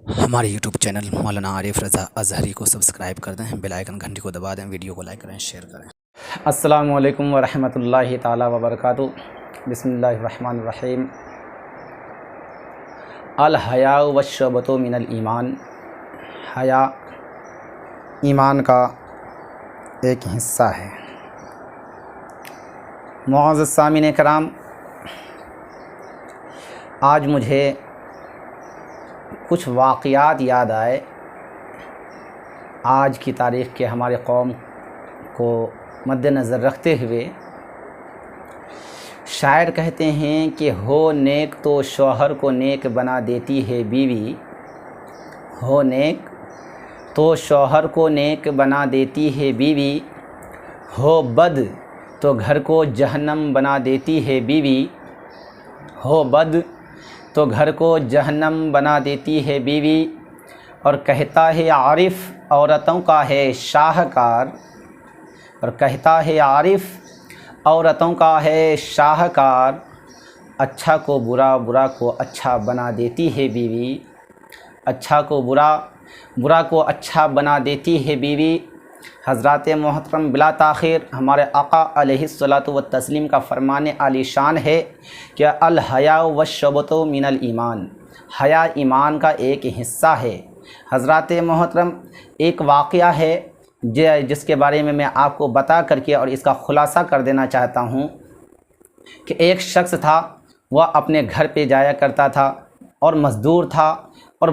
ہمارے YouTube channel مولانا عارف رضا اظہری کو subscribe کر دیں، بیل آئکن گھنٹی کو دبا دیں، ویڈیو کو لائک کریں، شیئر کریں۔ السلام علیکم ورحمۃ اللہ تعالیٰ وبرکاتہ۔ بسم اللہ الرحمن الرحیم۔ الحیاء والشعبۃ من الایمان، حیا ایمان کا ایک حصہ ہے۔ معزز سامعین کرام، آج مجھے کچھ واقعات یاد آئے آج کی تاریخ کے ہمارے قوم کو مد نظر رکھتے ہوئے۔ شاعر کہتے ہیں کہ ہو نیک تو شوہر کو نیک بنا دیتی ہے بیوی، ہو نیک تو شوہر کو نیک بنا دیتی ہے بیوی، ہو بد تو گھر کو جہنم بنا دیتی ہے بیوی، ہو بد تو گھر کو جہنم بنا دیتی ہے بیوی۔ اور کہتا ہے عارف عورتوں کا ہے شاہکار، اور کہتا ہے عارف عورتوں کا ہے شاہکار، اچھا کو برا برا کو اچھا بنا دیتی ہے بیوی، اچھا کو برا برا کو اچھا بنا دیتی ہے بیوی۔ حضرات محترم، بلا تاخیر ہمارے آقا علیہ الصلاۃ والتسلیم کا فرمان عالی شان ہے کہ الحیاء والشعبۃ من الایمان، حیا ایمان کا ایک حصہ ہے۔ حضرات محترم، ایک واقعہ ہے جس کے بارے میں آپ کو بتا کر کے اور اس کا خلاصہ کر دینا چاہتا ہوں کہ ایک شخص تھا، وہ اپنے گھر پہ جایا کرتا تھا اور مزدور تھا، اور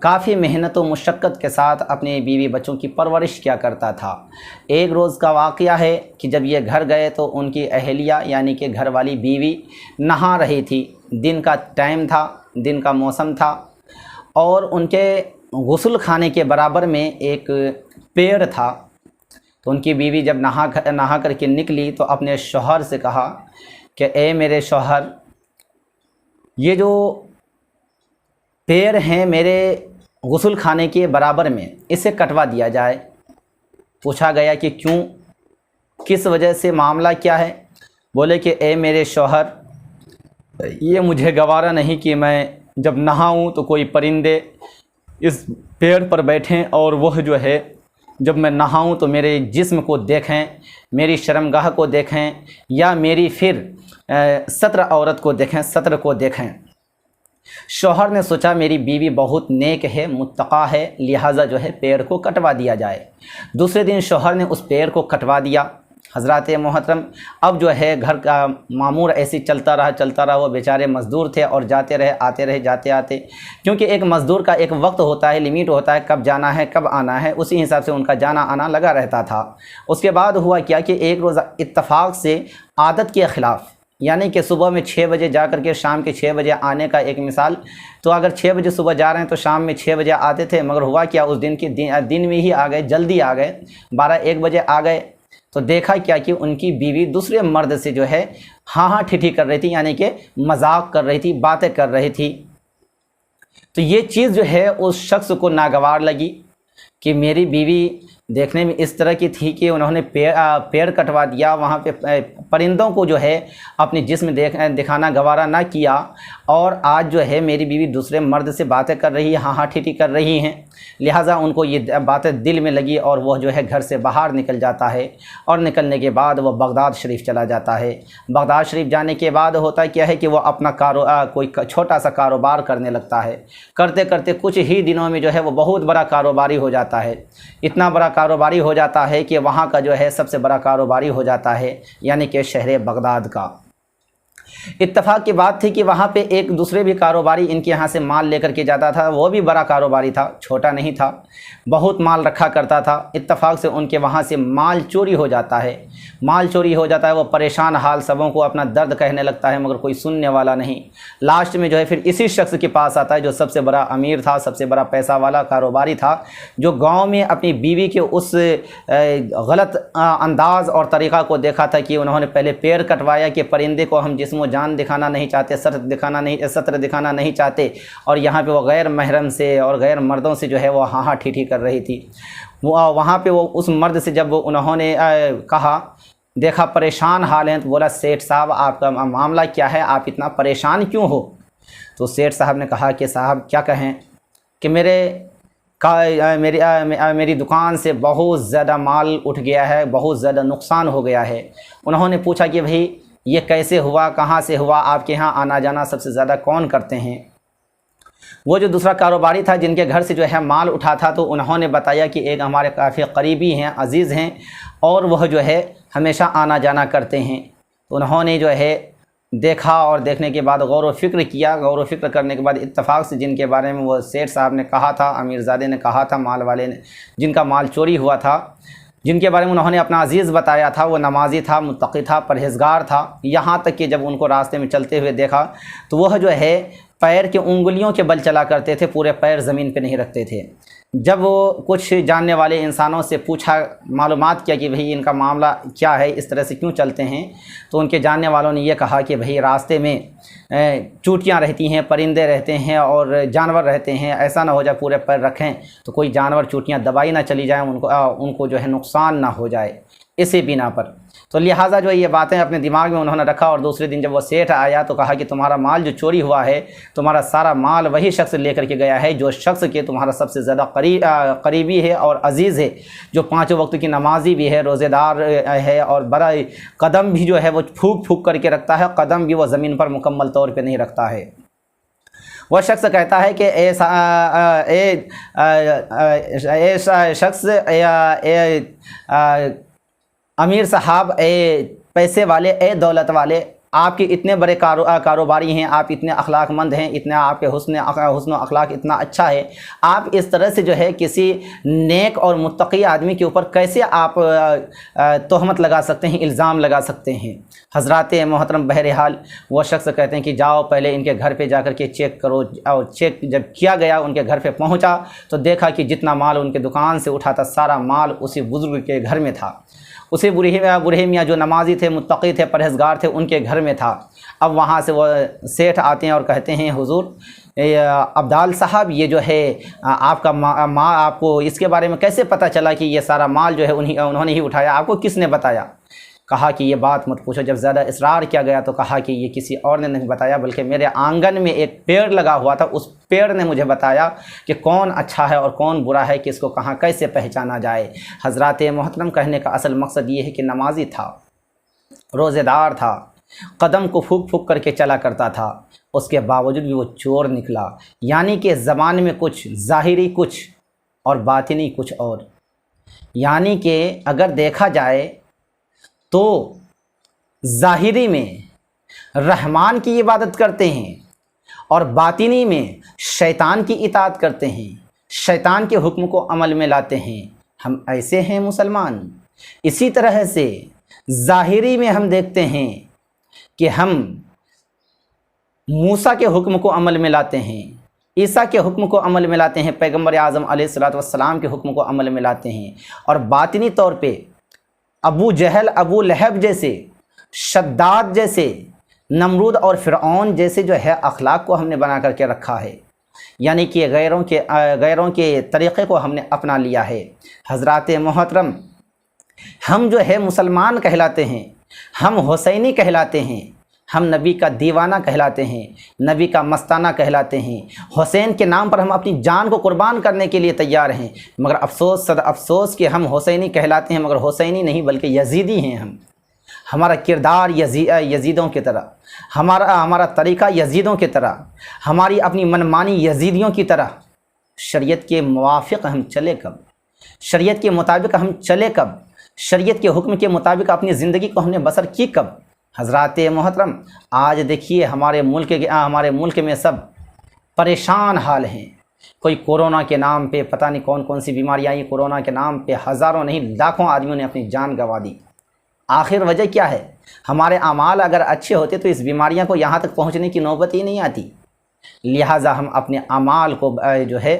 کافی محنت و مشقت کے ساتھ اپنے بیوی بچوں کی پرورش کیا کرتا تھا۔ ایک روز کا واقعہ ہے کہ جب یہ گھر گئے تو ان کی اہلیہ یعنی کہ گھر والی بیوی نہا رہی تھی۔ دن کا ٹائم تھا، دن کا موسم تھا، اور ان کے غسل خانے کے برابر میں ایک پیڑ تھا۔ تو ان کی بیوی جب نہا کر کے نکلی تو اپنے شوہر سے کہا کہ اے میرے شوہر، یہ جو پیڑ ہیں میرے غسل خانے کے برابر میں، اسے کٹوا دیا جائے۔ پوچھا گیا کہ کیوں، کس وجہ سے، معاملہ کیا ہے؟ بولے کہ اے میرے شوہر، یہ مجھے گوارا نہیں کہ میں جب نہاؤں تو کوئی پرندے اس پیڑ پر بیٹھیں اور وہ جو ہے جب میں نہاؤں تو میرے جسم کو دیکھیں، میری شرمگاہ کو دیکھیں، یا میری پھر ستر عورت کو دیکھیں، ستر کو دیکھیں۔ شوہر نے سوچا میری بیوی بہت نیک ہے، متقی ہے، لہٰذا جو ہے پیڑ کو کٹوا دیا جائے۔ دوسرے دن شوہر نے اس پیڑ کو کٹوا دیا۔ حضرات محترم، اب جو ہے گھر کا معمور ایسے چلتا رہا، وہ بیچارے مزدور تھے اور جاتے رہے، آتے رہے، جاتے آتے، کیونکہ ایک مزدور کا ایک وقت ہوتا ہے، لمٹ ہوتا ہے، کب جانا ہے کب آنا ہے، اسی حساب سے ان کا جانا آنا لگا رہتا تھا۔ اس کے بعد ہوا کیا کہ ایک روز اتفاق سے عادت کے خلاف، یعنی کہ صبح میں 6 بجے جا کر کے شام کے 6 بجے آنے کا ایک مثال، تو اگر 6 بجے صبح جا رہے ہیں تو شام میں 6 بجے آتے تھے، مگر ہوا کیا اس دن میں ہی آ گئے، جلدی آ گئے، 12-1 بجے آ گئے۔ تو دیکھا کیا کہ ان کی بیوی دوسرے مرد سے جو ہے ہاں ٹھٹھی کر رہی تھی، یعنی کہ مذاق کر رہی تھی، باتیں کر رہی تھی۔ تو یہ چیز جو ہے اس شخص کو ناگوار لگی کہ میری بیوی دیکھنے میں اس طرح کی تھی کہ انہوں نے پیڑ کٹوا دیا، وہاں پہ پرندوں کو جو ہے اپنی جسم دکھانا گوارا نہ کیا، اور آج جو ہے میری بیوی دوسرے مرد سے باتیں کر رہی ہے، ہاں ٹھٹھی کر رہی ہیں۔ لہٰذا ان کو یہ باتیں دل میں لگی اور وہ جو ہے گھر سے باہر نکل جاتا ہے، اور نکلنے کے بعد وہ بغداد شریف چلا جاتا ہے۔ بغداد شریف جانے کے بعد ہوتا کیا ہے کہ وہ اپنا کوئی چھوٹا سا کاروبار کرنے لگتا ہے۔ کرتے کرتے کچھ ہی دنوں میں جو ہے وہ بہت بڑا کاروباری ہو جاتا ہے، اتنا بڑا کاروباری ہو جاتا ہے کہ وہاں کا جو ہے سب سے بڑا کاروباری ہو جاتا ہے، یعنی کہ شہر بغداد کا۔ اتفاق کی بات تھی کہ وہاں پہ ایک دوسرے بھی کاروباری ان کے یہاں سے مال لے کر کے جاتا تھا، وہ بھی بڑا کاروباری تھا، چھوٹا نہیں تھا، بہت مال رکھا کرتا تھا۔ اتفاق سے ان کے وہاں سے مال چوری ہو جاتا ہے، مال چوری ہو جاتا ہے، وہ پریشان حال سبوں کو اپنا درد کہنے لگتا ہے، مگر کوئی سننے والا نہیں۔ لاسٹ میں جو ہے پھر اسی شخص کے پاس آتا ہے جو سب سے بڑا امیر تھا، سب سے بڑا پیسہ والا کاروباری تھا، جو گاؤں میں اپنی بیوی کے اس غلط انداز اور طریقہ کو دیکھا تھا کہ انہوں نے پہلے پیڑ کٹوایا کہ پرندے کو ہم جسم و جان دکھانا نہیں چاہتے، ستر دکھانا نہیں چاہتے، اور یہاں پہ وہ غیر محرم سے اور غیر مردوں سے جو ہے وہ ہاں ٹھٹھی کر رہی تھی۔ وہاں پہ وہ اس مرد سے جب انہوں نے کہا، دیکھا پریشان حال ہیں، تو بولا سیٹھ صاحب آپ کا معاملہ کیا ہے، آپ اتنا پریشان کیوں ہو؟ تو سیٹھ صاحب نے کہا کہ صاحب کیا کہیں، کہ میری دکان سے بہت زیادہ مال اٹھ گیا ہے، بہت زیادہ نقصان ہو گیا ہے۔ انہوں نے پوچھا کہ بھئی یہ کیسے ہوا، کہاں سے ہوا، آپ کے ہاں آنا جانا سب سے زیادہ کون کرتے ہیں؟ وہ جو دوسرا کاروباری تھا جن کے گھر سے جو ہے مال اٹھا تھا، تو انہوں نے بتایا کہ ایک ہمارے کافی قریبی ہیں، عزیز ہیں، اور وہ جو ہے ہمیشہ آنا جانا کرتے ہیں۔ تو انہوں نے جو ہے دیکھا، اور دیکھنے کے بعد غور و فکر کیا، غور و فکر کرنے کے بعد اتفاق سے جن کے بارے میں وہ سیٹھ صاحب نے کہا تھا، امیر زادے نے کہا تھا، مال والے نے، جن کا مال چوری ہوا تھا، جن کے بارے میں انہوں نے اپنا عزیز بتایا تھا، وہ نمازی تھا، متقی تھا، پرہیزگار تھا، یہاں تک کہ جب ان کو راستے میں چلتے ہوئے دیکھا تو وہ جو ہے پیر کے انگلیوں کے بل چلا کرتے تھے، پورے پیر زمین پہ نہیں رکھتے تھے۔ جب وہ کچھ جاننے والے انسانوں سے پوچھا، معلومات کیا کہ بھئی ان کا معاملہ کیا ہے، اس طرح سے کیوں چلتے ہیں، تو ان کے جاننے والوں نے یہ کہا کہ بھئی راستے میں چوٹیاں رہتی ہیں، پرندے رہتے ہیں اور جانور رہتے ہیں، ایسا نہ ہو جائے پورے پیر رکھیں تو کوئی جانور چوٹیاں دبائی نہ چلی جائیں، ان کو جو ہے نقصان نہ ہو جائے، اسی بنا پر۔ تو لہٰذا جو یہ باتیں اپنے دماغ میں انہوں نے رکھا، اور دوسرے دن جب وہ سیٹھ آیا تو کہا کہ تمہارا مال جو چوری ہوا ہے، تمہارا سارا مال وہی شخص لے کر کے گیا ہے جو شخص کے تمہارا سب سے زیادہ قریبی ہے اور عزیز ہے، جو 5 وقت کی نمازی بھی ہے، روزے دار ہے، اور بڑا قدم بھی جو ہے وہ پھونک پھونک کر کے رکھتا ہے، قدم بھی وہ زمین پر مکمل طور پہ نہیں رکھتا ہے۔ وہ شخص کہتا ہے کہ اے شخص، امیر صاحب، اے پیسے والے، اے دولت والے، آپ کے اتنے بڑے کاروباری ہیں، آپ اتنے اخلاق مند ہیں، اتنا آپ کے حسن و اخلاق اتنا اچھا ہے، آپ اس طرح سے جو ہے کسی نیک اور متقی آدمی کے اوپر کیسے آپ تہمت لگا سکتے ہیں، الزام لگا سکتے ہیں؟ حضرات محترم، بہرحال وہ شخص کہتے ہیں کہ جاؤ پہلے ان کے گھر پہ جا کر کے چیک کرو، اور چیک جب کیا گیا، ان کے گھر پہ پہنچا تو دیکھا کہ جتنا مال ان کے دکان سے اٹھا تھا، سارا مال اسی بزرگ کے گھر میں تھا، اسی بوڑھے میاں جو نمازی تھے، متقی تھے، پرہیزگار تھے، ان کے گھر میں تھا۔ اب وہاں سے وہ سیٹھ آتے ہیں اور کہتے ہیں حضور عبدال صاحب، یہ جو ہے آپ کا ماں، آپ کو اس کے بارے میں کیسے پتہ چلا کہ یہ سارا مال جو ہے انہوں نے ہی اٹھایا، آپ کو کس نے بتایا؟ کہا کہ یہ بات مت پوچھو۔ جب زیادہ اصرار کیا گیا تو کہا کہ یہ کسی اور نے نہیں بتایا، بلکہ میرے آنگن میں ایک پیڑ لگا ہوا تھا، اس پیڑ نے مجھے بتایا کہ کون اچھا ہے اور کون برا ہے، کس کو کہاں کیسے پہچانا جائے۔ حضرات محترم، کہنے کا اصل مقصد یہ ہے کہ نمازی تھا، روزے دار تھا، قدم کو پھونک پھونک کر کے چلا کرتا تھا، اس کے باوجود بھی وہ چور نکلا، یعنی کہ زبان میں کچھ، ظاہری کچھ اور باطنی کچھ اور۔ یعنی کہ اگر دیکھا جائے تو ظاہری میں رحمان کی عبادت کرتے ہیں اور باطنی میں شیطان کی اطاعت کرتے ہیں، شیطان کے حکم کو عمل میں لاتے ہیں۔ ہم ایسے ہیں مسلمان۔ اسی طرح سے ظاہری میں ہم دیکھتے ہیں کہ ہم موسیٰ کے حکم کو عمل میں لاتے ہیں، عیسیٰ کے حکم کو عمل میں لاتے ہیں، پیغمبر اعظم علیہ الصلوۃ والسلام کے حکم کو عمل میں لاتے ہیں، اور باطنی طور پہ ابو جہل، ابو لہب جیسے، شداد جیسے، نمرود اور فرعون جیسے جو ہے اخلاق کو ہم نے بنا کر کے رکھا ہے، یعنی کہ غیروں کے طریقے کو ہم نے اپنا لیا ہے۔ حضرات محترم، ہم جو ہے مسلمان کہلاتے ہیں، ہم حسینی کہلاتے ہیں، ہم نبی کا دیوانہ کہلاتے ہیں، نبی کا مستانہ کہلاتے ہیں، حسین کے نام پر ہم اپنی جان کو قربان کرنے کے لیے تیار ہیں، مگر افسوس، صد افسوس کہ ہم حسینی کہلاتے ہیں مگر حسینی نہیں بلکہ یزیدی ہیں ہم۔ ہمارا کردار یزیدوں کی طرح، ہمارا طریقہ یزیدوں کی طرح، ہماری اپنی منمانی یزیدیوں کی طرح۔ شریعت کے موافق ہم چلے کب؟ شریعت کے مطابق ہم چلے کب؟ شریعت کے حکم کے مطابق اپنی زندگی کو ہم نے بسر کی کب؟ حضرات محترم، آج دیکھیے ہمارے ملک میں سب پریشان حال ہیں۔ کوئی کورونا کے نام پہ پتہ نہیں کون کون سی بیماریاں آئیں، کورونا کے نام پہ ہزاروں نہیں لاکھوں آدمیوں نے اپنی جان گنوا دی۔ آخر وجہ کیا ہے؟ ہمارے اعمال اگر اچھے ہوتے تو اس بیماریاں کو یہاں تک پہنچنے کی نوبت ہی نہیں آتی۔ لہٰذا ہم اپنے اعمال کو جو ہے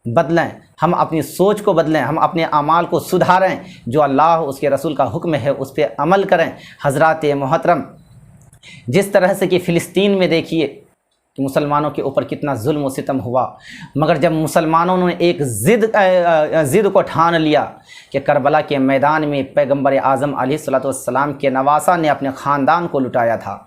بدلیں، ہم اپنی سوچ کو بدلیں، ہم اپنے اعمال کو سدھاریں، جو اللہ اس کے رسول کا حکم ہے اس پہ عمل کریں۔ حضرات محترم، جس طرح سے کہ فلسطین میں دیکھیے کہ مسلمانوں کے اوپر کتنا ظلم و ستم ہوا، مگر جب مسلمانوں نے ایک ضد کو ٹھان لیا کہ کربلا کے میدان میں پیغمبر اعظم علیہ الصلوۃ والسلام کے نواسہ نے اپنے خاندان کو لٹایا تھا،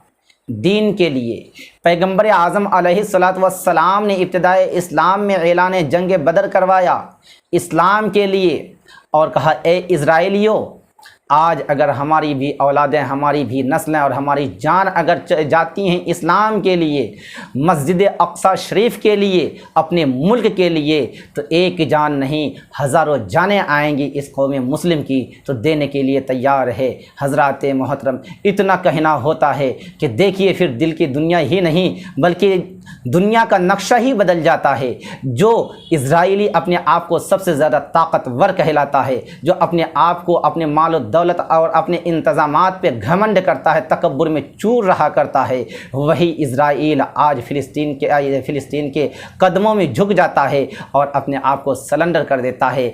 دین کے لیے پیغمبر اعظم علیہ الصلاۃ والسلام نے ابتدائے اسلام میں اعلان جنگ بدر کروایا اسلام کے لیے، اور کہا اے اسرائیلیوں، آج اگر ہماری بھی اولادیں، ہماری بھی نسلیں اور ہماری جان اگر جاتی ہیں اسلام کے لیے، مسجد اقصی شریف کے لیے، اپنے ملک کے لیے، تو ایک جان نہیں ہزاروں جانیں آئیں گی اس قوم مسلم کی، تو دینے کے لیے تیار ہے۔ حضرات محترم، اتنا کہنا ہوتا ہے کہ دیکھیے پھر دل کی دنیا ہی نہیں بلکہ دنیا کا نقشہ ہی بدل جاتا ہے۔ جو اسرائیلی اپنے آپ کو سب سے زیادہ طاقتور کہلاتا ہے، جو اپنے آپ کو اپنے مال و دولت اور اپنے انتظامات پہ گھمنڈ کرتا ہے، تکبر میں چور رہا کرتا ہے، وہی اسرائیل آج فلسطین کے قدموں میں جھک جاتا ہے اور اپنے آپ کو سلنڈر کر دیتا ہے۔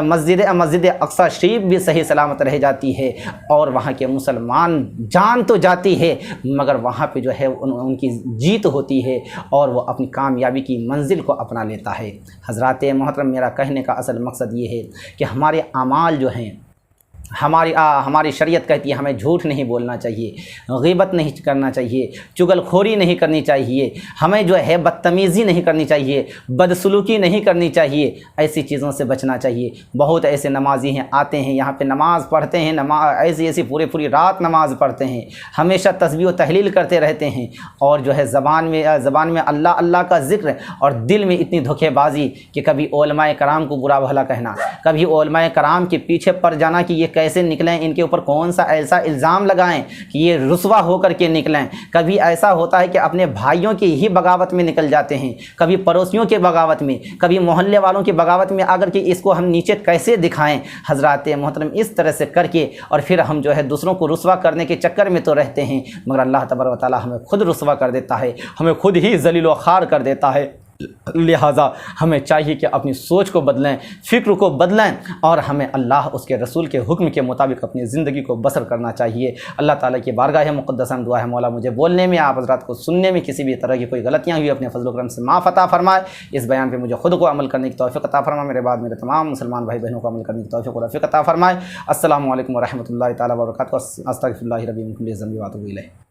مسجد اقصی شریف بھی صحیح سلامت رہ جاتی ہے اور وہاں کے مسلمان جان تو جاتی ہے مگر وہاں پہ جو ہے ان کی جیت ہوتی ہے اور وہ اپنی کامیابی کی منزل کو اپنا لیتا ہے۔ حضرات محترم، میرا کہنے کا اصل مقصد یہ ہے کہ ہمارے اعمال جو ہیں، ہماری شریعت کہتی ہے ہمیں جھوٹ نہیں بولنا چاہیے، غیبت نہیں کرنا چاہیے، چغل خوری نہیں کرنی چاہیے، ہمیں جو ہے بدتمیزی نہیں کرنی چاہیے، بدسلوکی نہیں کرنی چاہیے، ایسی چیزوں سے بچنا چاہیے۔ بہت ایسے نمازی ہیں آتے ہیں یہاں پہ نماز پڑھتے ہیں، ایسی پوری رات نماز پڑھتے ہیں، ہمیشہ تسبیح و تحلیل کرتے رہتے ہیں، اور جو ہے زبان میں اللہ اللہ کا ذکر اور دل میں اتنی دھوکے بازی کہ کبھی علماء کرام کو برا بھلا کہنا، کبھی علماء کرام کے پیچھے پڑ جانا کہ یہ کیسے نکلیں، ان کے اوپر کون سا ایسا الزام لگائیں کہ یہ رسوا ہو کر کے نکلیں۔ کبھی ایسا ہوتا ہے کہ اپنے بھائیوں کی ہی بغاوت میں نکل جاتے ہیں، کبھی پڑوسیوں کے بغاوت میں، کبھی محلے والوں کی بغاوت میں، اگر کہ اس کو ہم نیچے کیسے دکھائیں۔ حضرات محترم، اس طرح سے کر کے اور پھر ہم جو ہے دوسروں کو رسوا کرنے کے چکر میں تو رہتے ہیں مگر اللہ تبارک و تعالی ہمیں خود رسوا کر دیتا ہے، ہمیں خود ہی ذلیل و خوار کر دیتا ہے۔ لہٰذا ہمیں چاہیے کہ اپنی سوچ کو بدلیں، فکر کو بدلیں اور ہمیں اللہ اس کے رسول کے حکم کے مطابق اپنی زندگی کو بسر کرنا چاہیے۔ اللہ تعالیٰ کی بارگاہ مقدسہ دعا ہے مولا مجھے بولنے میں، آپ حضرات کو سننے میں کسی بھی طرح کی کوئی غلطیاں ہوئی اپنے فضل و کرم سے معاف عطا فرمائے۔ اس بیان پہ مجھے خود کو عمل کرنے کی توفیق عطا فرمائے، میرے بعد میرے تمام مسلمان بھائی بہنوں کو عمل کرنے کی توفیق و رفیق عطا فرمائے۔ السلام علیکم ورحمۃ اللہ تعالیٰ وبرکاتہ۔ استغفر اللہ ربی من کل ذنب واتوب الیہ۔